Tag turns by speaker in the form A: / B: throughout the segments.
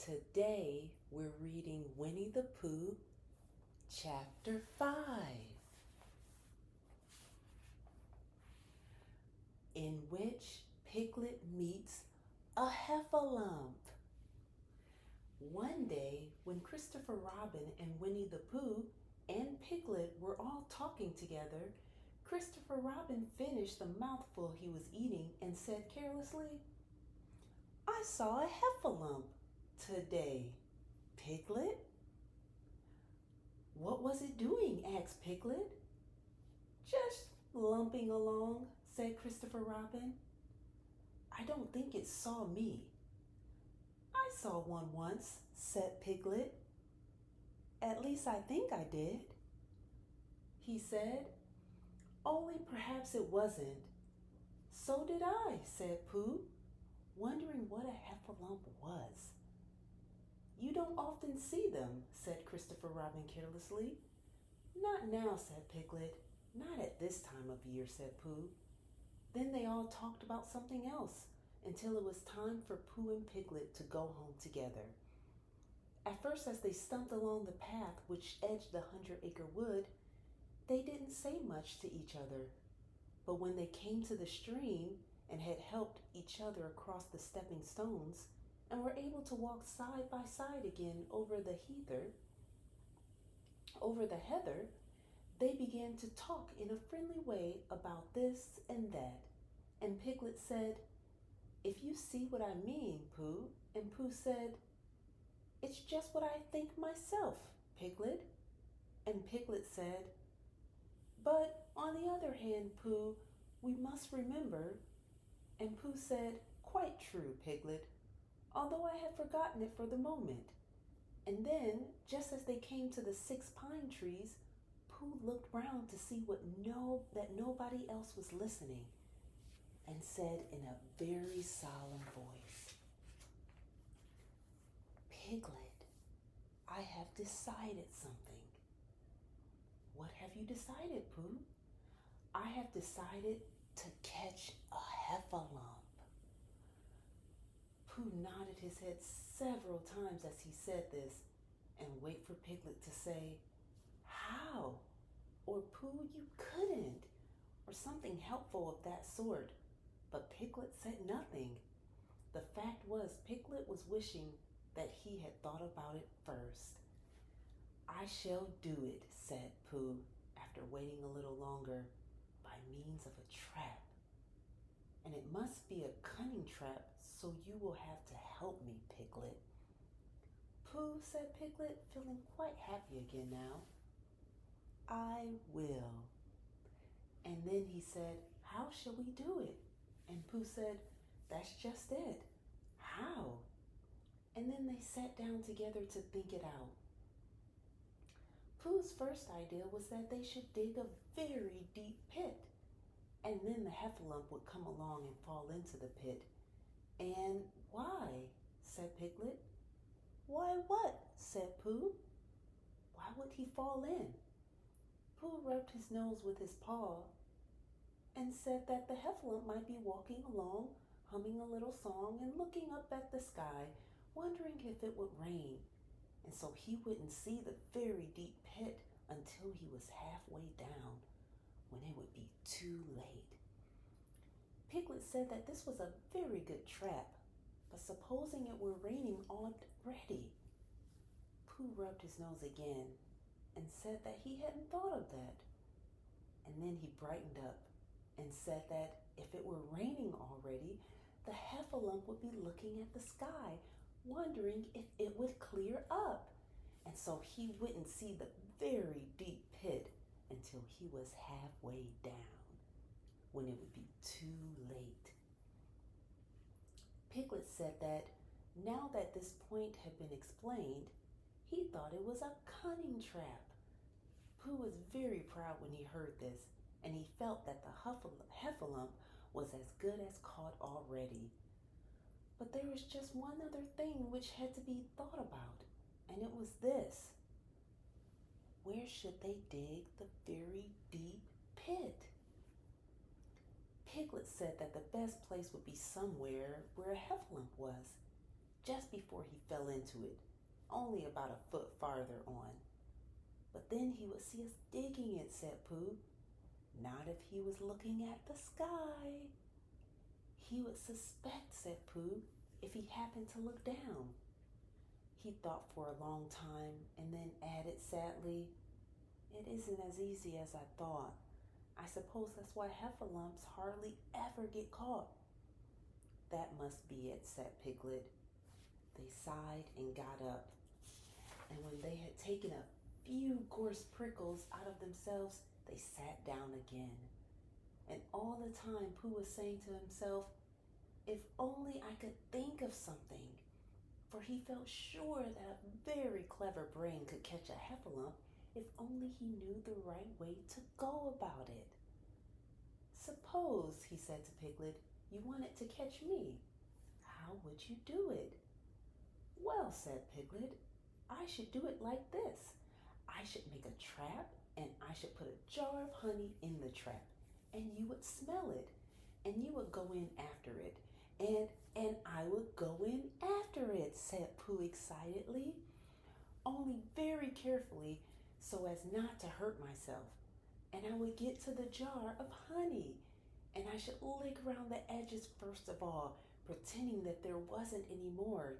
A: Today we're reading Winnie-the-Pooh, Chapter 5, in which Piglet meets a heffalump. One day, when Christopher Robin and Winnie-the-Pooh and Piglet were all talking together, Christopher Robin finished the mouthful he was eating and said carelessly, "I saw a heffalump today, Piglet." "What was it doing?" asked Piglet. "Just lumping along," said Christopher Robin. "I don't think it saw me." "I saw one once," said Piglet. "At least I think I did," he said. "Only perhaps it wasn't." "So did I," said Pooh, wondering what a heffalump was. "You don't often see them," said Christopher Robin carelessly. "Not now," said Piglet. "Not at this time of year," said Pooh. Then they all talked about something else until it was time for Pooh and Piglet to go home together. At first, as they stumped along the path which edged the 100-acre wood, they didn't say much to each other. But when they came to the stream and had helped each other across the stepping stones and were able to walk side by side again over the heather, they began to talk in a friendly way about this and that. And Piglet said, "If you see what I mean, Pooh." And Pooh said, "It's just what I think myself, Piglet." And Piglet said, "But on the other hand, Pooh, we must remember." And Pooh said, "Quite true, Piglet, although I had forgotten it for the moment." And then, just as they came to the 6 pine trees, Pooh looked round to see that nobody else was listening, and said in a very solemn voice, "Piglet, I have decided something." "What have you decided, Pooh?" "I have decided to catch a heffalump." Pooh nodded his head several times as he said this, and waited for Piglet to say, "How?" or "Pooh, you couldn't," or something helpful of that sort. But Piglet said nothing. The fact was, Piglet was wishing that he had thought about it first. "I shall do it," said Pooh, after waiting a little longer, "by means of a trap. And it must be a cunning trap, so you will have to help me, Piglet." "Pooh," said Piglet, feeling quite happy again now, "I will." And then he said, "How shall we do it?" And Pooh said, "That's just it. How?" And then they sat down together to think it out. Pooh's first idea was that they should dig a very deep pit, and then the heffalump would come along and fall into the pit. "And why?" said Piglet. "Why what?" said Pooh. "Why would he fall in?" Pooh rubbed his nose with his paw and said that the heffalump might be walking along, humming a little song and looking up at the sky, wondering if it would rain, and so he wouldn't see the very deep pit until he was halfway down, when it would be too late. Piglet said that this was a very good trap, but supposing it were raining already? Pooh rubbed his nose again and said that he hadn't thought of that. And then he brightened up and said that if it were raining already, the heffalump would be looking at the sky, wondering if it would clear up, and so he wouldn't see the very deep pit until he was halfway down, when it would be too late. Piglet said that now that this point had been explained, he thought it was a cunning trap. Pooh was very proud when he heard this, and he felt that the heffalump was as good as caught already. But there was just one other thing which had to be thought about, and it was this: where should they dig the very deep pit? Piglet said that the best place would be somewhere where a heffalump was, just before he fell into it, only about a foot farther on. But then he would see us digging it, said Pooh. Not if he was looking at the sky. He would suspect, said Pooh, if he happened to look down. He thought for a long time and then added sadly, "It isn't as easy as I thought. I suppose that's why heffalumps hardly ever get caught." "That must be it," said Piglet. They sighed and got up, and when they had taken a few gorse prickles out of themselves, they sat down again. And all the time Pooh was saying to himself, "If only I could think of something," for he felt sure that a very clever brain could catch a heffalump if only he knew the right way to go about it. "Suppose," he said to Piglet, "you wanted to catch me. How would you do it?" "Well," said Piglet, "I should do it like this. I should make a trap, and I should put a jar of honey in the trap, and you would smell it, and you would go in after it, and I would go in after it," said Pooh excitedly, "only very carefully so as not to hurt myself, and I would get to the jar of honey, and I should lick around the edges first of all, pretending that there wasn't any more,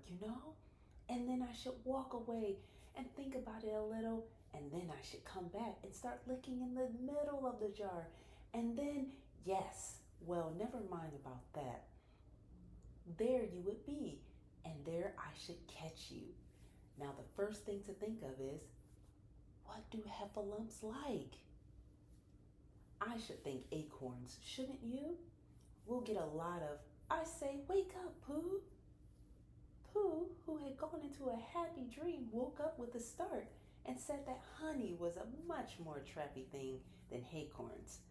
A: and then I should walk away and think about it a little, and then I should come back and start licking in the middle of the jar, and then, yes, well, never mind about that. There you would be, and there I should catch you. Now the first thing to think of is, what do heffalumps like?" "I should think acorns, shouldn't you? We'll get a lot of, I say, wake up, Pooh." Pooh, who had gone into a happy dream, woke up with a start and said that honey was a much more trappy thing than acorns.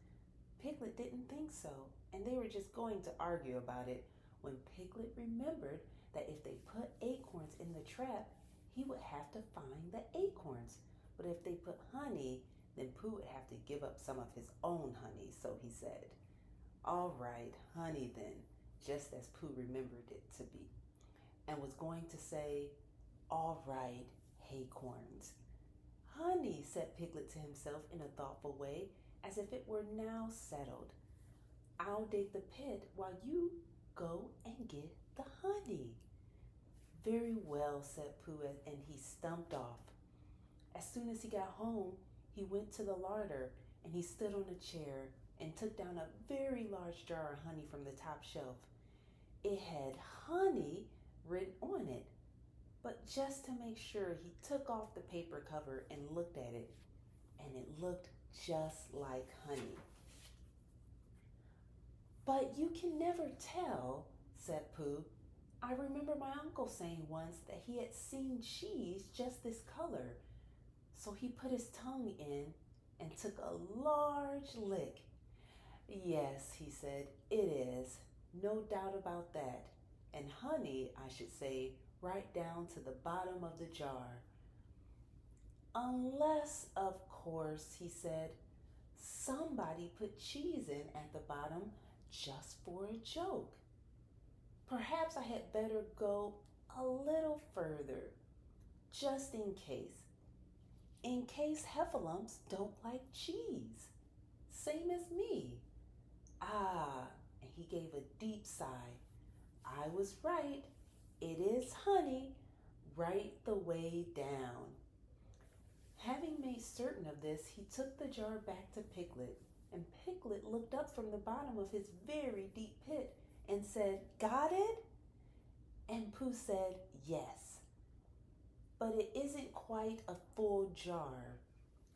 A: Piglet didn't think so, and they were just going to argue about it when Piglet remembered that if they put acorns in the trap, he would have to find the acorns. But if they put honey, then Pooh would have to give up some of his own honey, so he said, "All right, honey then," just as Pooh remembered it to be, and was going to say, "All right, acorns." "Honey," said Piglet to himself in a thoughtful way, as if it were now settled. "I'll dig the pit while you go and get the honey." "Very well," said Pooh, and he stumped off. As soon as he got home, he went to the larder, and he stood on a chair and took down a very large jar of honey from the top shelf. It had honey written on it, but just to make sure, he took off the paper cover and looked at it, and it looked just like honey. "But you can never tell," said Pooh. "I remember my uncle saying once that he had seen cheese just this color." So he put his tongue in and took a large lick. "Yes," he said, "it is. No doubt about that. And honey, I should say, right down to the bottom of the jar. Unless, of course," he said, "somebody put cheese in at the bottom just for a joke. Perhaps I had better go a little further, just in case heffalumps don't like cheese, same as me. Ah," and he gave a deep sigh, "I was right. It is honey, right the way down." Having made certain of this, he took the jar back to Piglet, and Piglet looked up from the bottom of his very deep pit and said, "Got it?" And Pooh said, "Yes, but it isn't quite a full jar."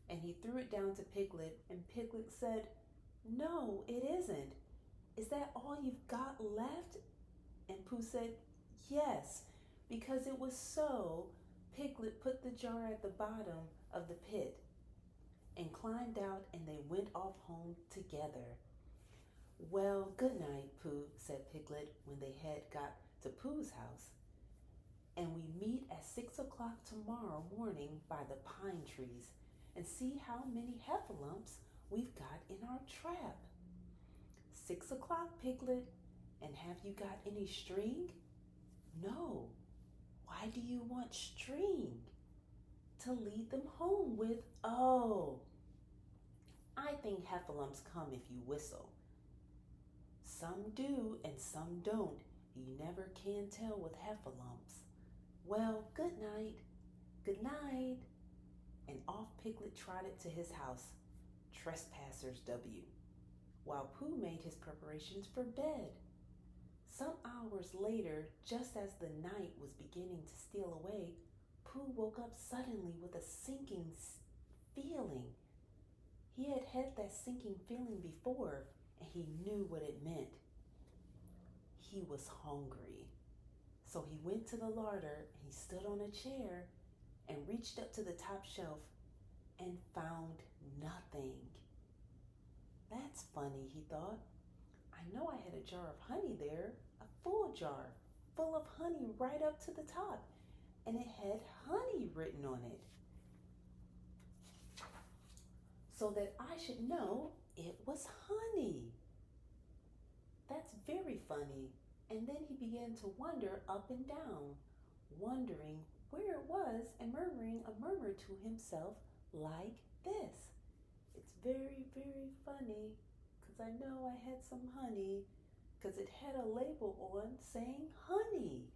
A: And he threw it down to Piglet, and Piglet said, "No, it isn't. Is that all you've got left?" And Pooh said, "Yes, because it was so." Piglet put the jar at the bottom of the pit and climbed out, and they went off home together. "Well, good night, Pooh," said Piglet when they had got to Pooh's house. "And we meet at 6 o'clock tomorrow morning by the pine trees and see how many heffalumps we've got in our trap." "6 o'clock, Piglet. And have you got any string?" "No." why do you want string? To lead them home with. Oh, I think heffalumps come if you whistle. Some do and some don't. You never can tell with heffalumps. Well, good night. Good night. And off Piglet trotted to his house. Trespassers W. While Pooh made his preparations for bed. Some hours later, just as the night was beginning to steal away, Pooh woke up suddenly with a sinking feeling. He had had that sinking feeling before, and he knew what it meant. He was hungry. So he went to the larder, and he stood on a chair and reached up to the top shelf and found nothing. That's funny, he thought. I know I had a jar of honey there, a full jar, full of honey right up to the top, and it had honey written on it. So that I should know it was honey. That's very funny. And then he began to wander up and down, wondering where it was and murmuring a murmur to himself like this. It's very, very funny, because I know I had some honey, because it had a label on saying honey.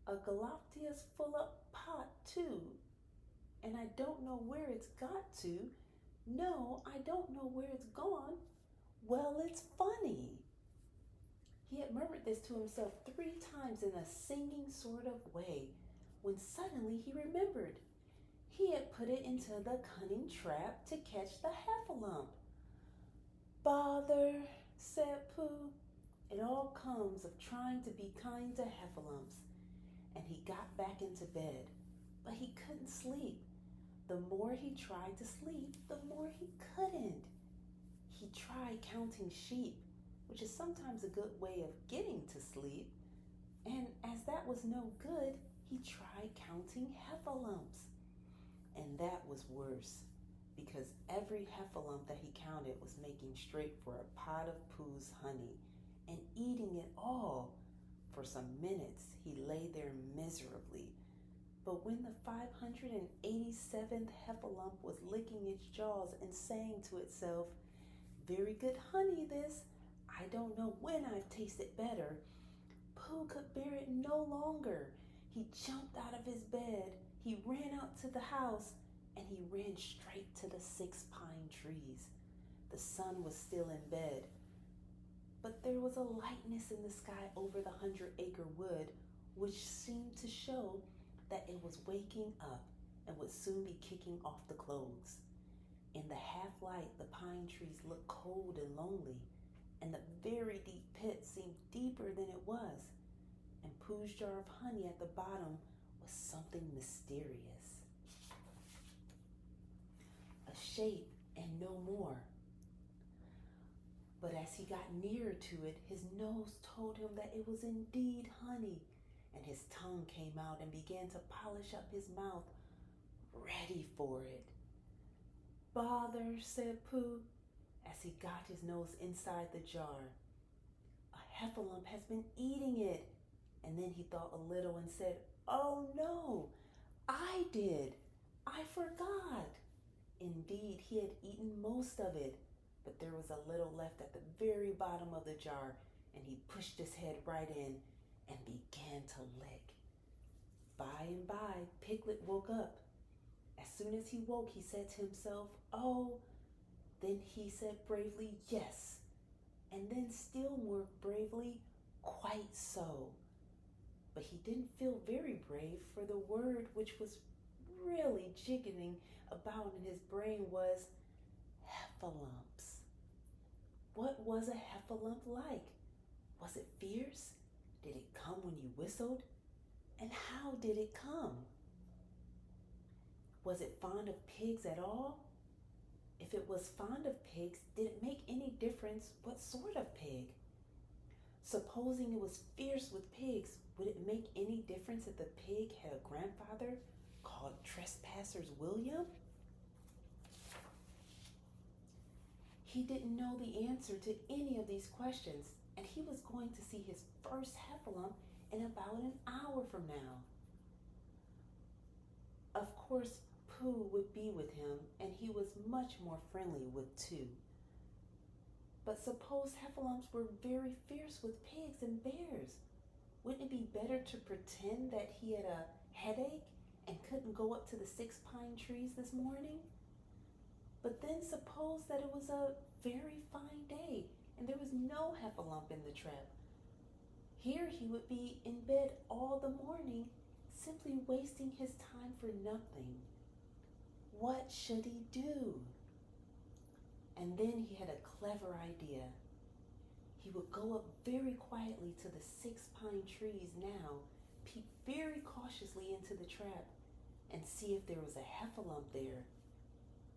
A: A Galactia's full up pot too, and I don't know where it's got to. No, I don't know where it's gone. Well, it's funny. He had murmured this to himself 3 times in a singing sort of way, when suddenly he remembered. He had put it into the cunning trap to catch the heffalump. Bother, said Pooh. It all comes of trying to be kind to heffalumps. And he got back into bed, but he couldn't sleep. The more he tried to sleep, the more he couldn't. He tried counting sheep, which is sometimes a good way of getting to sleep. And as that was no good, he tried counting heffalumps. And that was worse, because every heffalump that he counted was making straight for a pot of Pooh's honey and eating it all. For some minutes, he lay there miserably. But when the 587th heffalump was licking its jaws and saying to itself, "Very good honey this, I don't know when I've tasted better," Pooh could bear it no longer. He jumped out of his bed, he ran out to the house, and he ran straight to the 6 pine trees. The sun was still in bed, but there was a lightness in the sky over the 100-acre wood, which seemed to show that it was waking up and would soon be kicking off the clothes. In the half-light, the pine trees looked cold and lonely, and the very deep pit seemed deeper than it was, and Pooh's jar of honey at the bottom was something mysterious. A shape and no more. But as he got nearer to it, his nose told him that it was indeed honey, and his tongue came out and began to polish up his mouth, ready for it. Bother, said Pooh, as he got his nose inside the jar. A heffalump has been eating it. And then he thought a little and said, "Oh no, I did. I forgot." Indeed, he had eaten most of it, but there was a little left at the very bottom of the jar, and he pushed his head right in and began to lick. By and by, Piglet woke up. As soon as he woke, he said to himself, "Oh." Then he said bravely, "Yes." And then still more bravely, "Quite so." But he didn't feel very brave, for the word which was really jiggling about in his brain was heffalumps. What was a heffalump like? Was it fierce? Did it come when you whistled? And how did it come? Was it fond of pigs at all? If it was fond of pigs, did it make any difference what sort of pig? Supposing it was fierce with pigs, would it make any difference if the pig had a grandfather called Trespassers William? He didn't know the answer to any of these questions, and he was going to see his first heffalump in about an hour from now. Of course, Pooh would be with him, and he was much more friendly with two. But suppose heffalumps were very fierce with pigs and bears. Wouldn't it be better to pretend that he had a headache and couldn't go up to the 6 pine trees this morning? But then suppose that it was a very fine day and there was no heffalump in the trap. Here he would be in bed all the morning, simply wasting his time for nothing. What should he do? And then he had a clever idea. He would go up very quietly to the 6 pine trees now, peep very cautiously into the trap, and see if there was a heffalump there.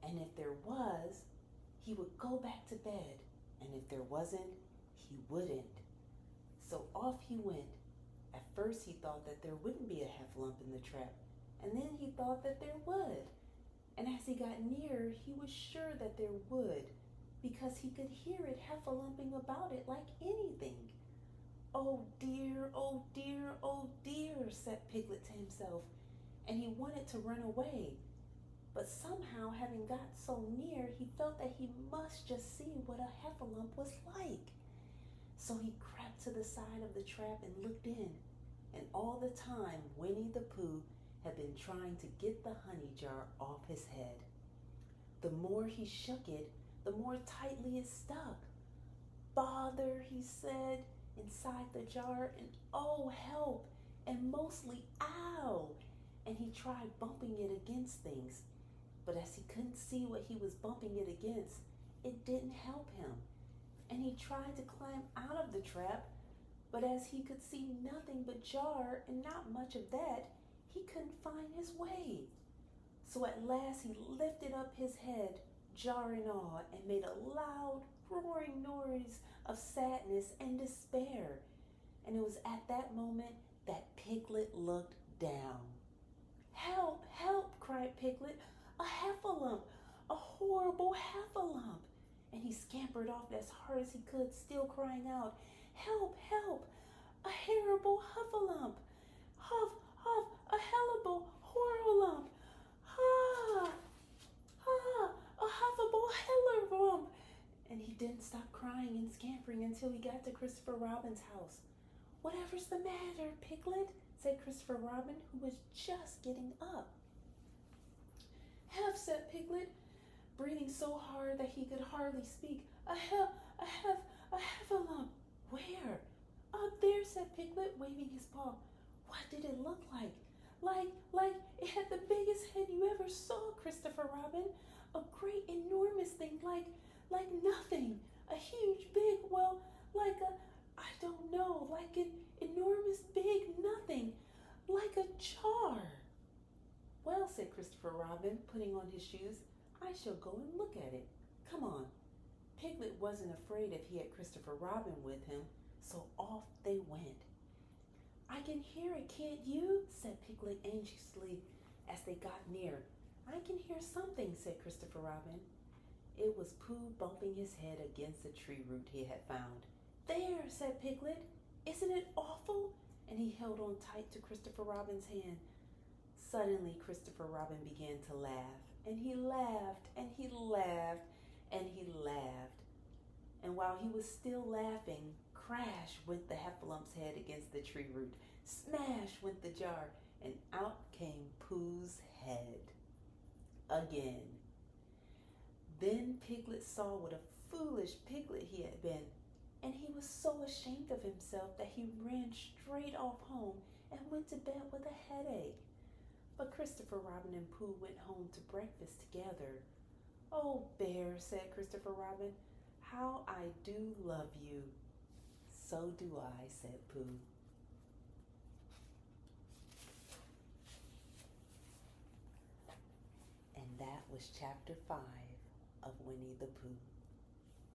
A: And if there was, he would go back to bed, and if there wasn't, he wouldn't. So off he went. At first he thought that there wouldn't be a heffalump in the trap, and then he thought that there would. And as he got nearer, he was sure that there would, because he could hear it heffalumping about it like anything. Oh dear, oh dear, oh dear, said Piglet to himself, and he wanted to run away. But somehow, having got so near, he felt that he must just see what a heffalump was like. So he crept to the side of the trap and looked in, and all the time Winnie-the-Pooh had been trying to get the honey jar off his head. The more he shook it, the more tightly it stuck. Bother, he said, inside the jar, and oh, help, and mostly ow. And he tried bumping it against things, but as he couldn't see what he was bumping it against, it didn't help him. And he tried to climb out of the trap, but as he could see nothing but jar and not much of that, he couldn't find his way. So at last he lifted up his head, jar and all, and made a loud, roaring noise of sadness and despair. And it was at that moment that Piglet looked down. Help, help, cried Piglet. A heffalump, a horrible heffalump. And he scampered off as hard as he could, still crying out, help, help, a horrible heffalump. Huff, huff, a hellable, horrible lump. Ha, ha, a huffable hellerump. And he didn't stop crying and scampering until he got to Christopher Robin's house. Whatever's the matter, Piglet? Said Christopher Robin, who was just getting up. Huff, said Piglet, breathing so hard that he could hardly speak. A heffalump. Where? Up there, said Piglet, waving his paw. What did it look like? Like it had the biggest head you ever saw, Christopher Robin. A great, enormous thing, like nothing. A huge, big, well, like a, I don't know, like an enormous, big nothing. Like a jar. Well, said Christopher Robin, putting on his shoes, I shall go and look at it. Come on. Piglet wasn't afraid if he had Christopher Robin with him, so off they went. I can hear it, can't you? Said Piglet anxiously as they got near. I can hear something, said Christopher Robin. It was Pooh bumping his head against the tree root he had found. There, said Piglet. Isn't it awful? And he held on tight to Christopher Robin's hand. Suddenly, Christopher Robin began to laugh, and he laughed, and he laughed, and he laughed. And while he was still laughing, crash went the heffalump's head against the tree root. Smash went the jar, and out came Pooh's head. Again. Then Piglet saw what a foolish piglet he had been, and he was so ashamed of himself that he ran straight off home and went to bed with a headache. But Christopher Robin and Pooh went home to breakfast together. Oh, Bear, said Christopher Robin, how I do love you. So do I, said Pooh. And that was chapter 5 of Winnie-the-Pooh.